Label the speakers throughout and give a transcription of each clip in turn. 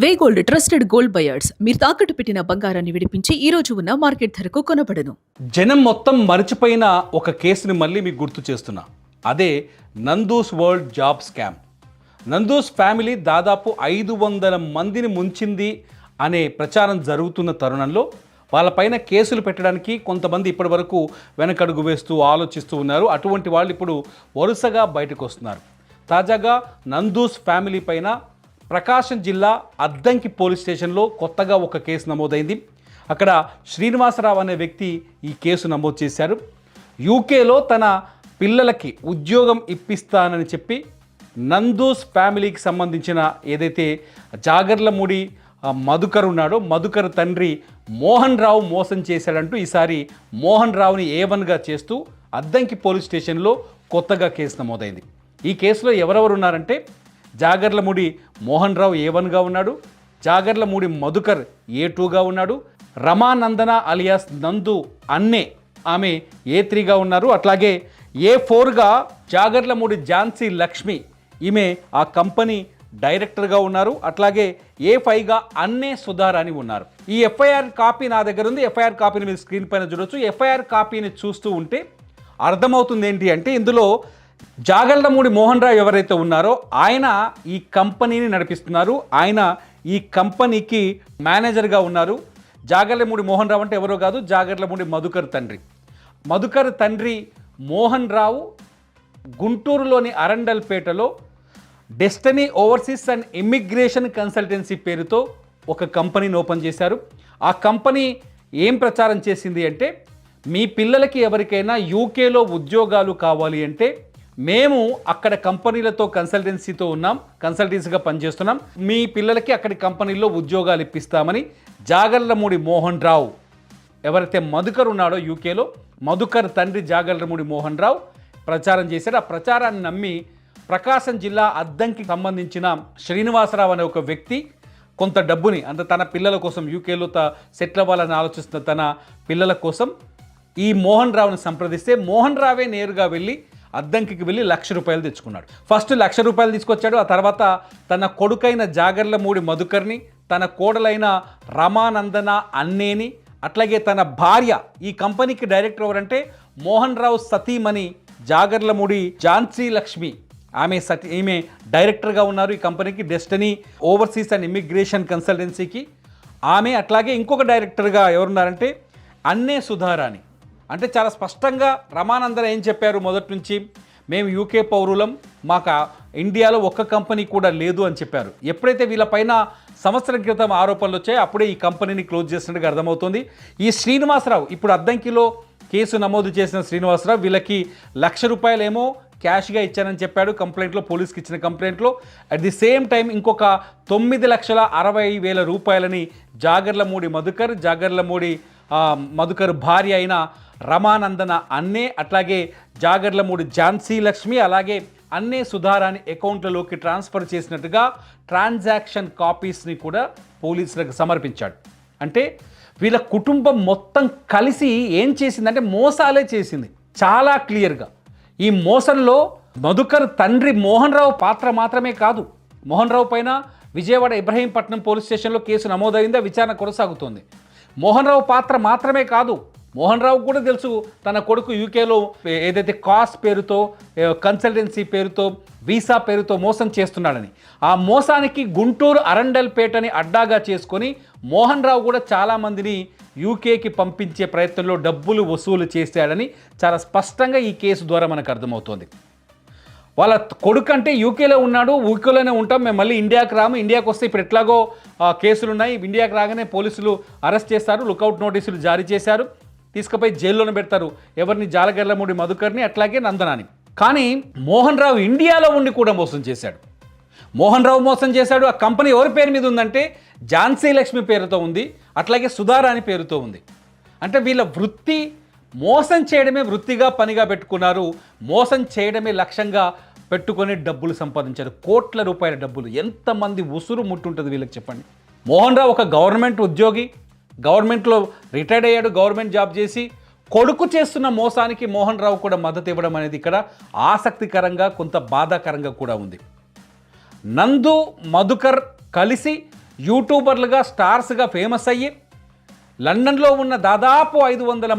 Speaker 1: వే gold trusted gold buyers మీరు తాకట్టు పెట్టిన బంగారాన్ని విడిపించి ఈ రోజు ఉన్న మార్కెట్ ధరకు కొనబడను.
Speaker 2: జనం మొత్తం మరిచిపోయిన ఒక కేసుని మళ్ళీ మీకు గుర్తు చేస్తున్నా. అదే Nandu's world job scam. Nandu's family దాదాపు 500 మందిని ముంచింది అనే ప్రచారం జరుగుతున్న తరుణంలో వాళ్ళపైన కేసులు పెట్టడానికి కొంతమంది ఇప్పటి వరకు వెనకడుగు వేస్తూ ఆలోచిస్తూ ఉన్నారు. అటువంటి వాళ్ళు ఇప్పుడు వరుసగా బయటకు వస్తున్నారు. తాజాగా నందూస్ ఫ్యామిలీ పైన ప్రకాశం జిల్లా అద్దంకి పోలీస్ స్టేషన్లో కొత్తగా ఒక కేసు నమోదైంది. అక్కడ శ్రీనివాసరావు అనే వ్యక్తి ఈ కేసు నమోదు చేశారు. యూకేలో తన పిల్లలకి ఉద్యోగం ఇప్పిస్తానని చెప్పి నందూస్ ఫ్యామిలీకి సంబంధించిన ఏదైతే జాగర్లమూడి మధుకర్ ఉన్నాడో మధుకర్ తండ్రి మోహన్ రావు మోసం చేశాడంటూ ఈసారి మోహన్ రావుని A1గా చేస్తూ అద్దంకి పోలీస్ స్టేషన్లో కొత్తగా కేసు నమోదైంది. ఈ కేసులో ఎవరెవరు ఉన్నారంటే జాగర్లమూడి మోహన్ రావు A1గా ఉన్నాడు, జాగర్లమూడి మధుకర్ A2గా ఉన్నాడు, రమానందన అలియాస్ నందు అన్నే ఆమె A3గా ఉన్నారు. అట్లాగే A4గా జాగర్లమూడి ఝాన్సీ లక్ష్మి ఈమె ఆ కంపెనీ డైరెక్టర్గా ఉన్నారు. అట్లాగే A5గా అన్నే సుధారాణి ఉన్నారు. ఈ ఎఫ్ఐఆర్ కాపీ నా దగ్గర ఉంది. ఎఫ్ఐఆర్ కాపీని మీరు స్క్రీన్ పైన చూడొచ్చు. ఎఫ్ఐఆర్ కాపీని చూస్తూ ఉంటే అర్థమవుతుంది ఏంటి అంటే ఇందులో జాగర్లమూడి మోహన్ రావు ఎవరైతే ఉన్నారో ఆయన ఈ కంపెనీని నడిపిస్తున్నారు. ఆయన ఈ కంపెనీకి మేనేజర్గా ఉన్నారు. జాగర్లమూడి మోహన్ రావు అంటే ఎవరో కాదు, జాగర్లమూడి మధుకర్ తండ్రి. మధుకర్ తండ్రి మోహన్ రావు గుంటూరులోని అరండల్పేటలో Destiny Overseas and Immigration Consultancy పేరుతో ఒక కంపెనీని ఓపెన్ చేశారు. ఆ కంపెనీ ఏం ప్రచారం చేసింది అంటే మీ పిల్లలకి ఎవరికైనా యూకేలో ఉద్యోగాలు కావాలి అంటే మేము అక్కడ కంపెనీలతో కన్సల్టెన్సీతో ఉన్నాం, కన్సల్టెన్సీగా పనిచేస్తున్నాం, మీ పిల్లలకి అక్కడి కంపెనీల్లో ఉద్యోగాలు ఇప్పిస్తామని జాగర్లమూడి మోహన్ రావు ఎవరైతే మధుకర్ ఉన్నాడో యూకేలో మధుకర్ తండ్రి జాగర్లమూడి మోహన్ రావు ప్రచారం చేశాడు. ఆ ప్రచారాన్ని నమ్మి ప్రకాశం జిల్లా అద్దంకి సంబంధించిన శ్రీనివాసరావు అనే ఒక వ్యక్తి కొంత డబ్బుని తన పిల్లల కోసం యూకేలో సెటిల్ అవ్వాలని ఆలోచిస్తున్న తన పిల్లల కోసం ఈ మోహన్ రావుని సంప్రదిస్తే మోహన్ రావే నేరుగా వెళ్ళి అద్దంకి వెళ్ళి ₹1,00,000 తెచ్చుకున్నాడు. ఫస్ట్ ₹1,00,000 తీసుకొచ్చాడు. ఆ తర్వాత తన కొడుకైన జాగర్లమూడి మధుకర్ని, తన కోడలైన రమానందన అన్నేని, అట్లాగే తన భార్య ఈ కంపెనీకి డైరెక్టర్ ఎవరంటే మోహన్ రావు సతీమణి జాగర్లమూడి ఝాన్సీ లక్ష్మి ఈమె డైరెక్టర్గా ఉన్నారు ఈ కంపెనీకి, డెస్టినీ ఓవర్సీస్ అండ్ ఇమ్మిగ్రేషన్ కన్సల్టెన్సీకి. ఆమె అట్లాగే ఇంకొక డైరెక్టర్గా ఎవరున్నారంటే అన్నే సుధారాణి. అంటే చాలా స్పష్టంగా రమానందన ఏం చెప్పారు మొదటి నుంచి, మేము యూకే పౌరులం, మాకు ఇండియాలో ఒక్క కంపెనీ కూడా లేదు అని చెప్పారు. ఎప్పుడైతే వీళ్ళపైన సంవత్సరం క్రితం ఆరోపణలు వచ్చాయో అప్పుడే ఈ కంపెనీని క్లోజ్ చేసినట్టుగా అర్థమవుతుంది. ఈ శ్రీనివాసరావు ఇప్పుడు అద్దంకిలో కేసు నమోదు చేసిన శ్రీనివాసరావు వీళ్ళకి ₹1,00,000 ఏమో క్యాష్గా ఇచ్చానని చెప్పాడు కంప్లైంట్లో, పోలీస్కి ఇచ్చిన కంప్లైంట్లో. అట్ ది సేమ్ టైం ఇంకొక ₹9,60,000 జాగర్లమూడి మధుకర్, జాగర్లమూడి మధుకర్ భార్య అయిన రమానందన అన్నే, అట్లాగే జాగర్లమూడి ఝాన్సీ లక్ష్మి, అలాగే అన్నే సుధారాని అకౌంట్లలోకి ట్రాన్స్ఫర్ చేసినట్టుగా ట్రాన్సాక్షన్ కాపీస్ని కూడా పోలీసులకు సమర్పించాడు. అంటే వీళ్ళ కుటుంబం మొత్తం కలిసి ఏం చేసిందంటే మోసాలే చేసింది చాలా క్లియర్గా. ఈ మోసంలో మధుకర్ తండ్రి మోహన్ రావు పాత్ర మాత్రమే కాదు, మోహన్ రావు పైన విజయవాడ ఇబ్రహీంపట్నం పోలీస్ స్టేషన్లో కేసు నమోదైందా, విచారణ కొనసాగుతోంది. మోహన్ రావు పాత్ర మాత్రమే కాదు, మోహన్ రావు కూడా తెలుసు తన కొడుకు యూకేలో ఏదైతే కాస్ పేరుతో, కన్సల్టెన్సీ పేరుతో, వీసా పేరుతో మోసం చేస్తున్నాడని. ఆ మోసానికి గుంటూరు అరండల్పేటని అడ్డాగా చేసుకొని మోహన్ రావు కూడా చాలామందిని యూకేకి పంపించే ప్రయత్నంలో డబ్బులు వసూలు చేశాడని చాలా స్పష్టంగా ఈ కేసు ద్వారా మనకు అర్థమవుతోంది. వాళ్ళ కొడుకు అంటే యూకేలో ఉన్నాడు, యూకేలోనే ఉంటాం, మేము మళ్ళీ ఇండియాకి రాము, ఇండియాకి వస్తే ఇప్పుడు ఎట్లాగో కేసులు ఉన్నాయి, ఇండియాకి రాగానే పోలీసులు అరెస్ట్ చేస్తారు, లుకౌట్ నోటీసులు జారీ చేశారు, తీసుకుపోయి జైల్లోనే పెడతారు ఎవరిని, జాగర్లమూడి మధుకర్ని అట్లాగే నందనాని. కానీ మోహన్ రావు ఇండియాలో ఉండి కూడా మోసం చేశాడు. మోహన్ రావు మోసం చేశాడు. ఆ కంపెనీ ఎవరి పేరు మీద ఉందంటే ఝాన్సీ లక్ష్మి పేరుతో ఉంది, అట్లాగే సుధారాణి పేరుతో ఉంది. అంటే వీళ్ళ వృత్తి మోసం చేయడమే వృత్తిగా పనిగా పెట్టుకున్నారు, మోసం చేయడమే లక్ష్యంగా పెట్టుకొని డబ్బులు సంపాదించారు. కోట్ల రూపాయల డబ్బులు. ఎంతమంది ఉసురు ముట్టుంటుంది వీళ్ళకి చెప్పండి. మోహన్ రావు ఒక గవర్నమెంట్ ఉద్యోగి, గవర్నమెంట్లో రిటైర్డ్ అయ్యాడు, గవర్నమెంట్ జాబ్ చేసి కొడుకు చేస్తున్న మోసానికి మోహన్ రావు కూడా మద్దతు ఇవ్వడం అనేది ఇక్కడ ఆసక్తికరంగా కొంత బాధాకరంగా కూడా ఉంది. నందు మధుకర్ కలిసి యూట్యూబర్లుగా స్టార్స్గా ఫేమస్ అయ్యి లండన్లో ఉన్న దాదాపు 500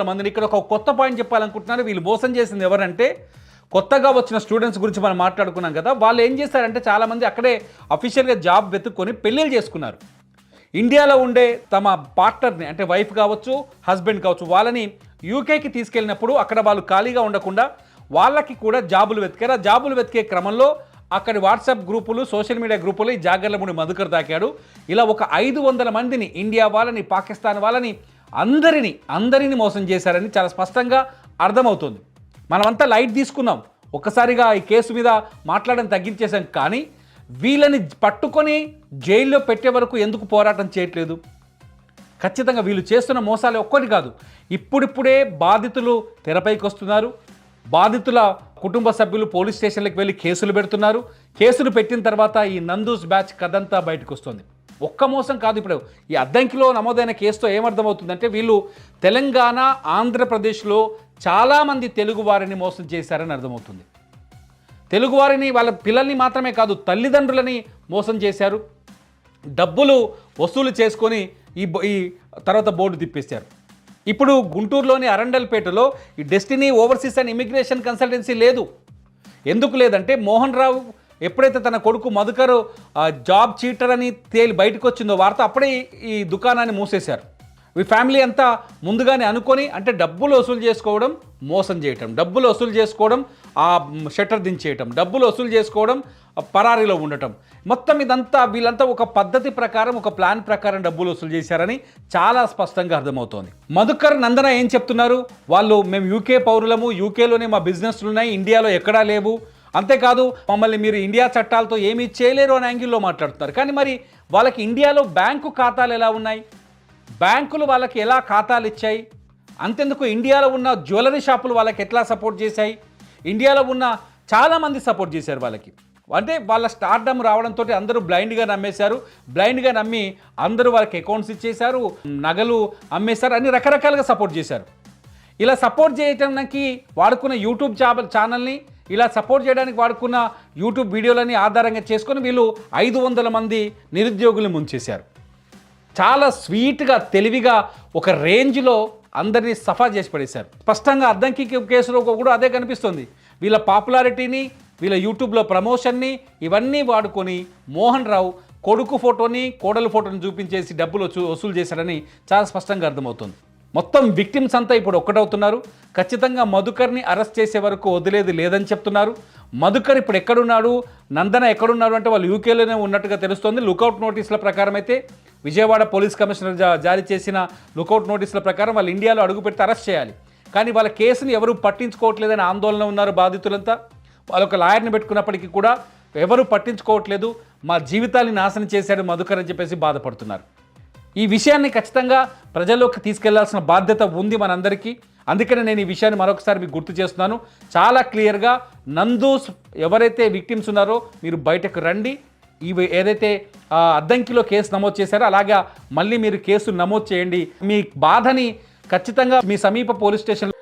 Speaker 2: మందిని ఇక్కడ ఒక కొత్త పాయింట్ చెప్పాలనుకుంటున్నారు. వీళ్ళు మోసం చేసింది ఎవరంటే కొత్తగా వచ్చిన స్టూడెంట్స్ గురించి మనం మాట్లాడుకున్నాం కదా. వాళ్ళు ఏం చేశారంటే చాలామంది అక్కడే అఫీషియల్గా జాబ్ వెతుక్కొని పెళ్ళిళ్ళు చేసుకున్నారు. ఇండియాలో ఉండే తమ పార్ట్నర్ని అంటే వైఫ్ కావచ్చు, హస్బెండ్ కావచ్చు, వాళ్ళని యూకేకి తీసుకెళ్ళినప్పుడు అక్కడ వాళ్ళు ఖాళీగా ఉండకుండా వాళ్ళకి కూడా జాబులు వెతికారు. ఆ జాబులు వెతికే క్రమంలో అక్కడి వాట్సాప్ గ్రూపులు, సోషల్ మీడియా గ్రూపులు ఈ జాగర్లమూడి మధుకర్ తాకాడు. ఇలా ఒక 500 మందిని, ఇండియా వాళ్ళని, పాకిస్తాన్ వాళ్ళని, అందరినీ మోసం చేశారని చాలా స్పష్టంగా అర్థమవుతుంది. మనమంతా లైట్ తీసుకున్నాం, ఒక్కసారిగా ఈ కేసు మీద మాట్లాడడం తగ్గించేశాం. కానీ వీళ్ళని పట్టుకొని జైల్లో పెట్టే వరకు ఎందుకు పోరాటం చేయట్లేదు? ఖచ్చితంగా వీళ్ళు చేస్తున్న మోసాలు ఒక్కటి కాదు. ఇప్పుడిప్పుడే బాధితులు తెరపైకి వస్తున్నారు. బాధితుల కుటుంబ సభ్యులు పోలీస్ స్టేషన్లకు వెళ్ళి కేసులు పెడుతున్నారు. కేసులు పెట్టిన తర్వాత ఈ నందూస్ బ్యాచ్ కథంతా బయటకు వస్తుంది. ఒక్క మోసం కాదు, ఇప్పుడు ఈ అద్దంకిలో నమోదైన కేసుతో ఏమర్థమవుతుందంటే వీళ్ళు తెలంగాణ, ఆంధ్రప్రదేశ్లో చాలామంది తెలుగు వారిని మోసం చేశారని అర్థమవుతుంది. తెలుగువారిని, వాళ్ళ పిల్లల్ని మాత్రమే కాదు తల్లిదండ్రులని మోసం చేశారు. డబ్బులు వసూలు చేసుకొని ఈ తర్వాత బోర్డు తిప్పేశారు. ఇప్పుడు గుంటూరులోని అరండల్పేటలో ఈ destiny Overseas and immigration consultancy లేదు. ఎందుకు లేదంటే మోహన్ రావు ఎప్పుడైతే తన కొడుకు మధుకర్ జాబ్ చీటర్ అని తేలి బయటకు వచ్చిందో వార్త, అప్పుడే ఈ దుకాణాన్ని మూసేశారు. ఈ ఫ్యామిలీ అంతా ముందుగానే అనుకొని, అంటే డబ్బులు వసూలు చేసుకోవడం, మోసం చేయటం, డబ్బులు వసూలు చేసుకోవడం, ఆ షట్టర్ దించేయటం, డబ్బులు వసూలు చేసుకోవడం, పరారీలో ఉండటం, మొత్తం ఇదంతా వీళ్ళంతా ఒక పద్ధతి ప్రకారం, ఒక ప్లాన్ ప్రకారం డబ్బులు వసూలు చేశారని చాలా స్పష్టంగా అర్థమవుతోంది. మధుకర్, నందన ఏం చెప్తున్నారు? వాళ్ళు మేము యూకే పౌరులము, యూకేలోనే మా బిజినెస్లు ఉన్నాయి, ఇండియాలో ఎక్కడా లేవు, అంతేకాదు మమ్మల్ని మీరు ఇండియా చట్టాలతో ఏమీ చేయలేరు అని యాంగిల్లో మాట్లాడుతున్నారు. కానీ మరి వాళ్ళకి ఇండియాలో బ్యాంకు ఖాతాలు ఎలా ఉన్నాయి? బ్యాంకులు వాళ్ళకి ఎలా ఖాతాలు ఇచ్చాయి? అంతెందుకు ఇండియాలో ఉన్న జ్యువెలరీ షాపులు వాళ్ళకి ఎట్లా సపోర్ట్ చేశాయి? ఇండియాలో ఉన్న చాలామంది సపోర్ట్ చేశారు వాళ్ళకి. అంటే వాళ్ళ స్టార్డమ్ రావడంతో అందరూ బ్లైండ్గా నమ్మేశారు. బ్లైండ్గా నమ్మి అందరూ వాళ్ళకి అకౌంట్స్ ఇచ్చేశారు, నగలు అమ్మేశారు, అన్ని రకరకాలుగా సపోర్ట్ చేశారు. ఇలా సపోర్ట్ చేయడానికి వాడుకున్న యూట్యూబ్ ఛానల్ని, ఇలా సపోర్ట్ చేయడానికి వాడుకున్న యూట్యూబ్ వీడియోలని ఆధారంగా చేసుకొని వీళ్ళు 500 మంది నిరుద్యోగులను ముంచేశారు. చాలా స్వీట్గా, తెలివిగా, ఒక రేంజ్లో అందరినీ సఫా చేసి పడేశారు. స్పష్టంగా అద్దంకి కేసులో కూడా అదే కనిపిస్తుంది. వీళ్ళ పాపులారిటీని, వీళ్ళ యూట్యూబ్లో ప్రమోషన్ని ఇవన్నీ వాడుకొని మోహన్ రావు కొడుకు ఫోటోని, కోడలు ఫోటోని చూపించేసి డబ్బులు వసూలు చేశారని చాలా స్పష్టంగా అర్థమవుతుంది. మొత్తం విక్టిమ్స్ అంతా ఇప్పుడు ఒక్కటవుతున్నారు. ఖచ్చితంగా మధుకర్ని అరెస్ట్ చేసే వరకు వదిలేది లేదని చెప్తున్నారు. మధుకర్ ఇప్పుడు ఎక్కడున్నాడు, నందన ఎక్కడున్నారు అంటే వాళ్ళు యూకేలోనే ఉన్నట్టుగా తెలుస్తోంది. లుకౌట్ నోటీసుల ప్రకారం అయితే విజయవాడ పోలీస్ కమిషనర్ జారీ చేసిన లుకౌట్ నోటీసుల ప్రకారం వాళ్ళు ఇండియాలో అడుగుపెడితే అరెస్ట్ చేయాలి. కానీ వాళ్ళ కేసుని ఎవరు పట్టించుకోవట్లేదని ఆందోళన ఉన్నారు బాధితులంతా. వాళ్ళొక లాయర్ని పెట్టుకున్నప్పటికీ కూడా ఎవరు పట్టించుకోవట్లేదు. మా జీవితాన్ని నాశనం చేశాడు మధుకర్ అని చెప్పేసి బాధపడుతున్నారు. ఈ విషయాన్ని ఖచ్చితంగా ప్రజల్లోకి తీసుకెళ్లాల్సిన బాధ్యత ఉంది మనందరికీ. అందుకనే నేను ఈ విషయాన్ని మరొకసారి మీకు గుర్తు చేస్తున్నాను. చాలా క్లియర్గా నందూస్ ఎవరైతే విక్టిమ్స్ ఉన్నారో మీరు బయటకు రండి. ఇవి ఏదైతే అద్దంకిలో కేసు నమోదు చేశారో అలాగా మళ్ళీ మీరు కేసు నమోదు చేయండి. మీ బాధని ఖచ్చితంగా మీ సమీప పోలీస్ స్టేషన్